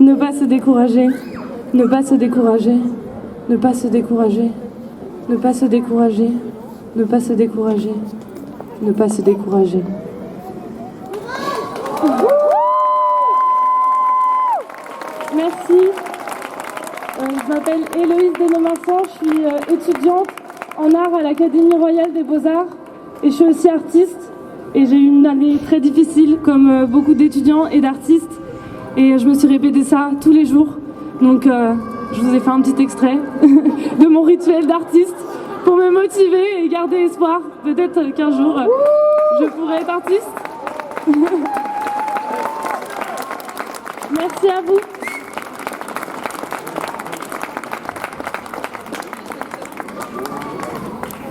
Ne pas se décourager, ne pas se décourager, ne pas se décourager, ne pas se décourager, ne pas se décourager, ne pas se décourager. Merci. Je m'appelle Héloïse Desnomarsan, je suis étudiante en art à l'Académie royale des beaux-arts et je suis aussi artiste. Et j'ai eu une année très difficile comme beaucoup d'étudiants et d'artistes et je me suis répété ça tous les jours. Donc je vous ai fait un petit extrait de mon rituel d'artiste pour me motiver et garder espoir. Peut-être qu'un jour je pourrai être artiste. Merci à vous.